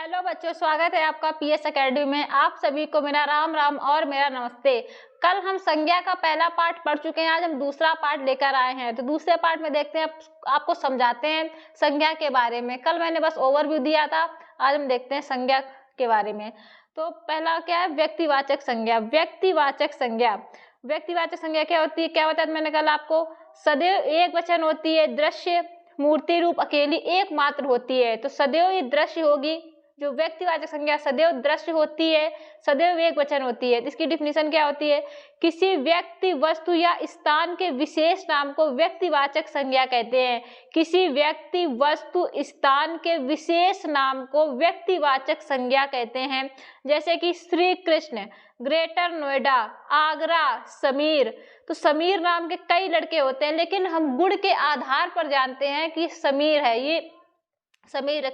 Hello बच्चों, स्वागत है आपका पीएस एकेडमी में। आप सभी को मेरा राम राम और मेरा नमस्ते। कल हम संज्ञा का पहला पार्ट पढ़ चुके हैं, आज हम दूसरा पार्ट लेकर आए हैं। तो दूसरे पार्ट में देखते हैं, आपको समझाते हैं संज्ञा के बारे में। कल मैंने बस ओवरव्यू दिया था, आज हम देखते हैं संज्ञा के बारे में। तो पहला क्या है, व्यक्तिवाचक संज्ञा। व्यक्तिवाचक संज्ञा, व्यक्तिवाचक संज्ञा क्या होती है, क्या बताया मैंने कल आपको? सदैव एक वचन होती है, दृश्य मूर्ति रूप अकेली एकमात्र होती है। तो सदैव ये दृश्य होगी, जो व्यक्तिवाचक संज्ञा सदैव दृश्य होती है, सदैव एक वचन होती है। इसकी डिफिनीशन क्या होती है? किसी व्यक्ति, वस्तु या स्थान के विशेष नाम को व्यक्तिवाचक संज्ञा कहते हैं। किसी व्यक्ति, वस्तु, स्थान के विशेष नाम को व्यक्तिवाचक संज्ञा कहते हैं। जैसे कि श्री कृष्ण, ग्रेटर नोएडा, आगरा, समीर। तो समीर नाम के कई लड़के होते हैं, लेकिन हम गुण के आधार पर जानते हैं कि समीर है, ये समीर है।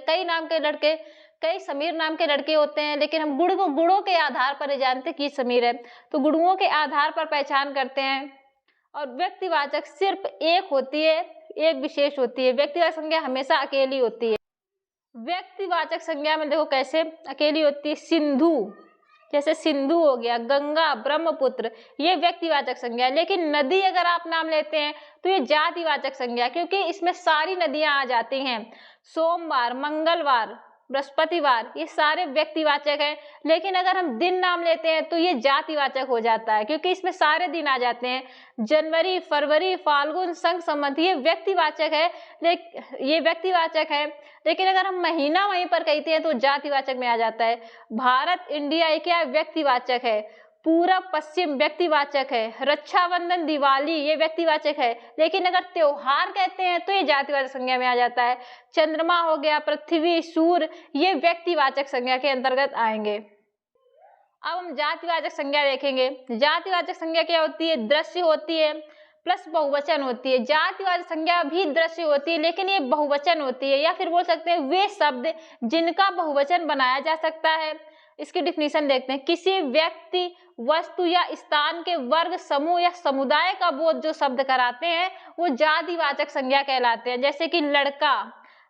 कई समीर नाम के लड़के होते हैं, लेकिन हम गुणों के आधार पर जानते हैं कि समीर है। तो गुणों के आधार पर पहचान करते हैं। और व्यक्तिवाचक सिर्फ एक होती है, एक विशेष होती है। व्यक्तिवाचक संज्ञा हमेशा अकेली होती है। व्यक्तिवाचक संज्ञा में देखो कैसे अकेली होती है। सिंधु, जैसे सिंधु हो गया, गंगा, ब्रह्मपुत्र, ये व्यक्तिवाचक संज्ञा है। लेकिन नदी अगर आप नाम लेते हैं तो ये जातिवाचक संज्ञा, क्योंकि इसमें सारी नदियां आ जाती हैं। सोमवार, मंगलवार, बृहस्पतिवार, ये सारे व्यक्तिवाचक हैं। लेकिन अगर हम दिन नाम लेते हैं तो ये जातिवाचक हो जाता है, क्योंकि इसमें सारे दिन आ जाते हैं। जनवरी, फरवरी, फाल्गुन, संघ संबंध, ये व्यक्तिवाचक है, ये व्यक्तिवाचक है। लेकिन अगर हम महीना वहीं पर कहते हैं तो जातिवाचक में आ जाता है। भारत, इंडिया, ये क्या व्यक्तिवाचक है। पूरब, पश्चिम व्यक्तिवाचक है। रक्षाबंधन, दिवाली, ये व्यक्तिवाचक है। लेकिन अगर त्योहार कहते हैं तो ये जातिवाचक संज्ञा में आ जाता है। चंद्रमा हो गया, पृथ्वी, सूर्य, ये व्यक्तिवाचक संज्ञा के अंतर्गत आएंगे। अब हम जातिवाचक संज्ञा देखेंगे। जातिवाचक संज्ञा क्या होती है? दृश्य होती है प्लस बहुवचन होती है। जातिवाचक संज्ञा भी दृश्य होती है, लेकिन ये बहुवचन होती है, या फिर बोल सकते हैं वे शब्द जिनका बहुवचन बनाया जा सकता है। इसकी डिफिनीशन देखते हैं। किसी व्यक्ति, वस्तु या स्थान के वर्ग, समूह या समुदाय का बोध जो शब्द कराते हैं वो जातिवाचक संज्ञा कहलाते हैं। जैसे कि लड़का,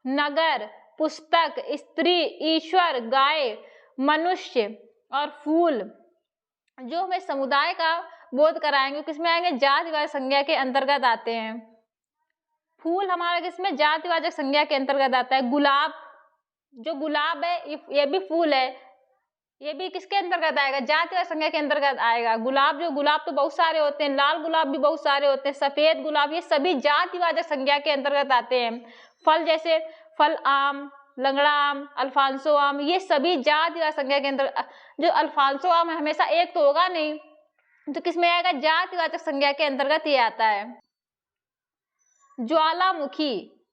नगर, पुस्तक, स्त्री, ईश्वर, गाय, मनुष्य और फूल, जो हमें समुदाय का बोध कराएंगे, किसमें आएंगे? जातिवाचक संज्ञा के अंतर्गत आते हैं। फूल हमारा किसमें? जातिवाचक संज्ञा के अंतर्गत आता है। गुलाब, जो गुलाब है ये भी फूल है, ये भी किसके अंतर्गत आएगा? जातिवाचक संज्ञा के अंतर्गत आएगा। गुलाब तो बहुत सारे होते हैं, लाल गुलाब भी बहुत सारे होते हैं, सफेद गुलाब, ये सभी जातिवाचक संज्ञा के अंतर्गत आते हैं। फल, जैसे फल आम, लंगड़ा आम, अल्फांसो आम, ये सभी जातिवाचक संज्ञा के अंतर्गत। जो अल्फांसो आम हमेशा एक तो होगा नहीं, तो किसमें आएगा? जातिवाचक संज्ञा के अंतर्गत ये आता है।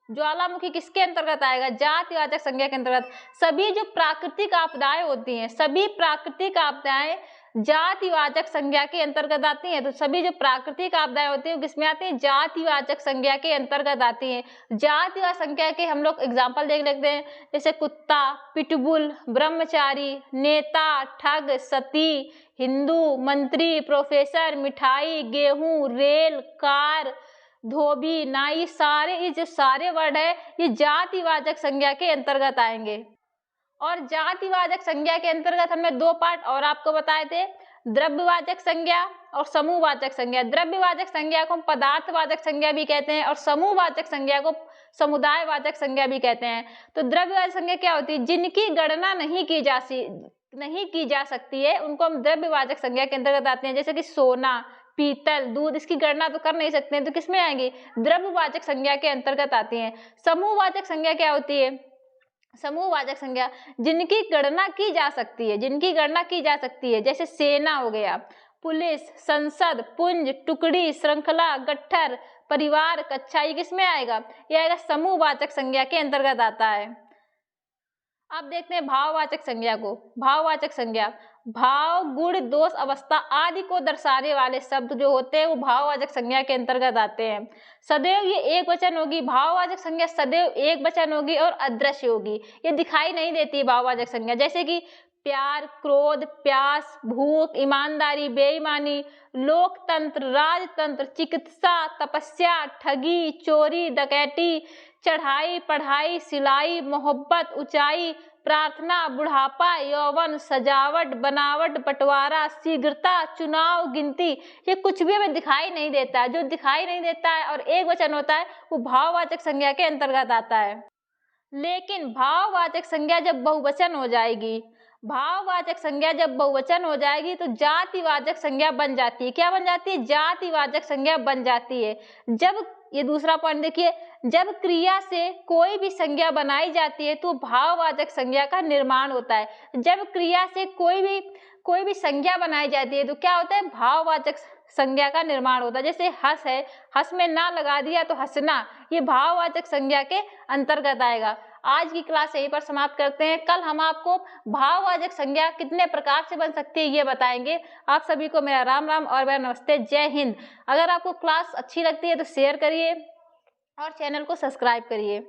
ज्वालामुखी किसके अंतर्गत आएगा? जातिवाचक संज्ञा के अंतर्गत। सभी जो प्राकृतिक आपदाएं होती हैं, सभी प्राकृतिक आपदाएं जातिवाचक संज्ञा के अंतर्गत आती हैं। तो सभी जो प्राकृतिक आपदाएं होती हैं किसमें आती हैं? जातिवाचक संज्ञा के अंतर्गत आती हैं। जातिवाचक संज्ञा के हम लोग एग्जाम्पल देख लेते हैं, जैसे कुत्ता, पिटबुल, ब्रह्मचारी, नेता, ठग, सती, हिंदू, मंत्री, प्रोफेसर, मिठाई, गेहूं, रेल, कार, धोबी, नाई, सारे ये जो सारे वर्ड है ये जातिवाचक संज्ञा के अंतर्गत आएंगे। और जातिवाचक संज्ञा के अंतर्गत हमने दो पार्ट और आपको बताए थे, द्रव्यवाचक संज्ञा और समूहवाचक संज्ञा। द्रव्यवाचक संज्ञा को हम पदार्थवाचक संज्ञा भी कहते हैं, और समूहवाचक संज्ञा को समुदायवाचक संज्ञा भी कहते हैं। तो द्रव्यवाचक संज्ञा क्या होती है? जिनकी गणना नहीं की जा सकती है, उनको हम द्रव्यवाचक संज्ञा के अंतर्गत आते हैं। जैसे कि सोना, पीतल, दूध, इसकी गणना तो कर नहीं सकते हैं, तो किसमें आएंगी? द्रव्यवाचक संज्ञा के अंतर्गत आती हैं। समूहवाचक संज्ञा क्या होती है? समूहवाचक संज्ञा जिनकी गणना की जा सकती है, जैसे सेना हो गया, पुलिस, संसद, पुंज, टुकड़ी, श्रृंखला, गट्ठर, परिवार, कक्षा, ये किसमें आएगा? ये आएगा समूहवाचक संज्ञा के अंतर्गत आता है। अब देखते हैं भाववाचक संज्ञा को। भाववाचक संज्ञा भाव, गुण, दोष, अवस्था आदि को दर्शाने वाले शब्द जो होते हैं वो भाववाचक संज्ञा के अंतर्गत आते हैं। सदैव ये एक वचन होगी, भाववाचक संज्ञा सदैव एक वचन होगी और अदृश्य होगी, ये दिखाई नहीं देती भाववाचक संज्ञा। जैसे कि प्यार, क्रोध, प्यास, भूख, ईमानदारी, बेईमानी, लोकतंत्र, राजतंत्र, चिकित्सा, तपस्या, ठगी, चोरी, डकैती, चढ़ाई, पढ़ाई, सिलाई, मोहब्बत, ऊंचाई, प्रार्थना, बुढ़ापा, यौवन, सजावट, बनावट, बंटवारा, शीघ्रता, चुनाव, गिनती, ये कुछ भी हमें दिखाई नहीं देता है। जो दिखाई नहीं देता है और एक वचन होता है वो भाववाचक संज्ञा के अंतर्गत आता है। लेकिन भाववाचक संज्ञा जब बहुवचन हो जाएगी, भाववाचक संज्ञा जब बहुवचन हो जाएगी तो जातिवाचक संज्ञा बन जाती है। क्या बन जाती है? जातिवाचक संज्ञा बन जाती है। जब, ये दूसरा पॉइंट देखिए, जब क्रिया से कोई भी संज्ञा बनाई जाती है तो भाववाचक संज्ञा का निर्माण होता है। जब क्रिया से कोई भी संज्ञा बनाई जाती है तो क्या होता है? भाववाचक संज्ञा का निर्माण होता है। जैसे हंस है, हंस में ना लगा दिया तो हंसना, ये भाववाचक संज्ञा के अंतर्गत आएगा। आज की क्लास यहीं पर समाप्त करते हैं। कल हम आपको भाववाचक संज्ञा कितने प्रकार से बन सकती है ये बताएंगे। आप सभी को मेरा राम राम और मेरा नमस्ते। जय हिंद। अगर आपको क्लास अच्छी लगती है तो शेयर करिए और चैनल को सब्सक्राइब करिए।